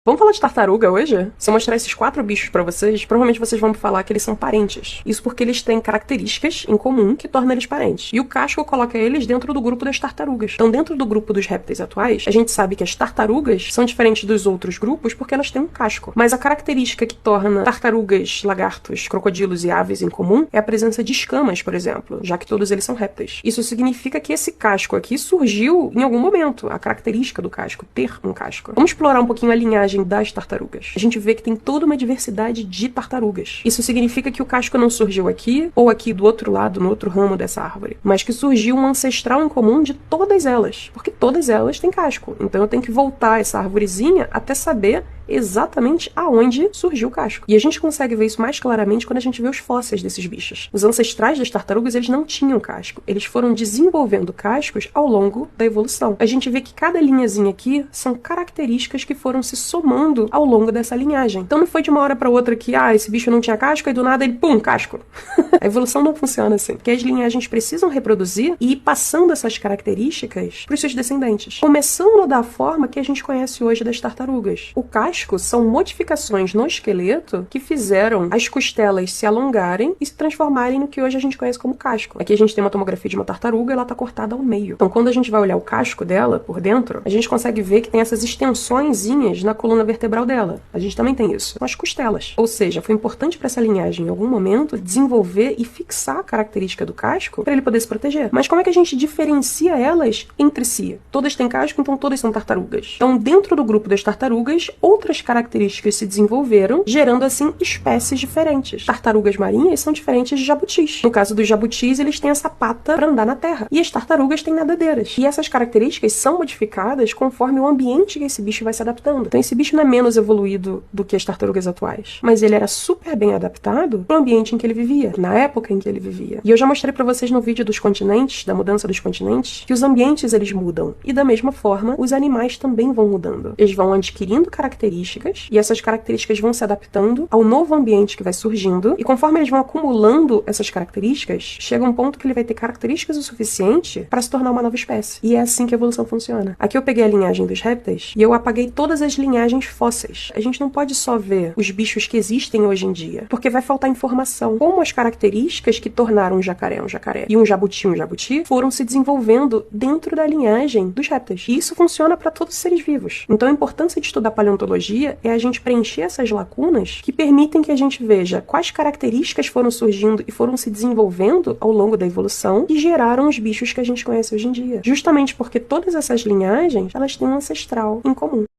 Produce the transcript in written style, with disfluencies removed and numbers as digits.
Vamos falar de tartaruga hoje? Se eu mostrar esses 4 bichos pra vocês, provavelmente vocês vão me falar que eles são parentes. Isso porque eles têm características em comum que tornam eles parentes. E o Casco coloca eles dentro do grupo das tartarugas. Então, dentro do grupo dos répteis atuais, a gente sabe que as tartarugas são diferentes dos outros grupos porque elas têm um casco. Mas a característica que torna tartarugas, lagartos, crocodilos e aves em comum é a presença de escamas, por exemplo, já que todos eles são répteis. Isso significa que esse casco aqui surgiu em algum momento, a característica do casco, ter um casco. Vamos explorar um pouquinho a linhagem das tartarugas. A gente vê que tem toda uma diversidade de tartarugas. Isso significa que o casco não surgiu aqui ou aqui do outro lado, no outro ramo dessa árvore, mas que surgiu um ancestral em comum de todas elas, porque todas elas têm casco. Então eu tenho que voltar essa arvorezinha até saber exatamente aonde surgiu o casco. E a gente consegue ver isso mais claramente quando a gente vê os fósseis desses bichos. Os ancestrais das tartarugas, eles não tinham casco. Eles foram desenvolvendo cascos ao longo da evolução. A gente vê que cada linhazinha aqui são características que foram se somando ao longo dessa linhagem. Então não foi de uma hora para outra que, esse bicho não tinha casco e do nada ele, pum, casco. A evolução não funciona assim. Porque as linhagens precisam reproduzir e ir passando essas características para os seus descendentes. Começando da forma que a gente conhece hoje das tartarugas. O casco são modificações no esqueleto que fizeram as costelas se alongarem e se transformarem no que hoje a gente conhece como casco. Aqui a gente tem uma tomografia de uma tartaruga e ela tá cortada ao meio. Então quando a gente vai olhar o casco dela por dentro, a gente consegue ver que tem essas extensõezinhas na coluna vertebral dela. A gente também tem isso. São as costelas. Ou seja, foi importante para essa linhagem em algum momento desenvolver e fixar a característica do casco para ele poder se proteger. Mas como é que a gente diferencia elas entre si? Todas têm casco, então todas são tartarugas. Então dentro do grupo das tartarugas, outras características se desenvolveram, gerando assim espécies diferentes. Tartarugas marinhas são diferentes de jabutis. No caso dos jabutis, eles têm essa pata para andar na terra. E as tartarugas têm nadadeiras. E essas características são modificadas conforme o ambiente que esse bicho vai se adaptando. Então esse bicho não é menos evoluído do que as tartarugas atuais, mas ele era super bem adaptado para o ambiente em que ele vivia, na época em que ele vivia. E eu já mostrei para vocês no vídeo dos continentes, da mudança dos continentes, que os ambientes eles mudam. E da mesma forma, os animais também vão mudando. Eles vão adquirindo características e essas características vão se adaptando ao novo ambiente que vai surgindo, e conforme eles vão acumulando essas características, chega um ponto que ele vai ter características o suficiente para se tornar uma nova espécie. E é assim que a evolução funciona. Aqui eu peguei a linhagem dos répteis e eu apaguei todas as linhagens fósseis. A gente não pode só ver os bichos que existem hoje em dia, porque vai faltar informação. Como as características que tornaram um jacaré e um jabuti foram se desenvolvendo dentro da linhagem dos répteis. E isso funciona para todos os seres vivos. Então a importância de estudar paleontologia é a gente preencher essas lacunas que permitem que a gente veja quais características foram surgindo e foram se desenvolvendo ao longo da evolução e geraram os bichos que a gente conhece hoje em dia. Justamente porque todas essas linhagens, elas têm um ancestral em comum.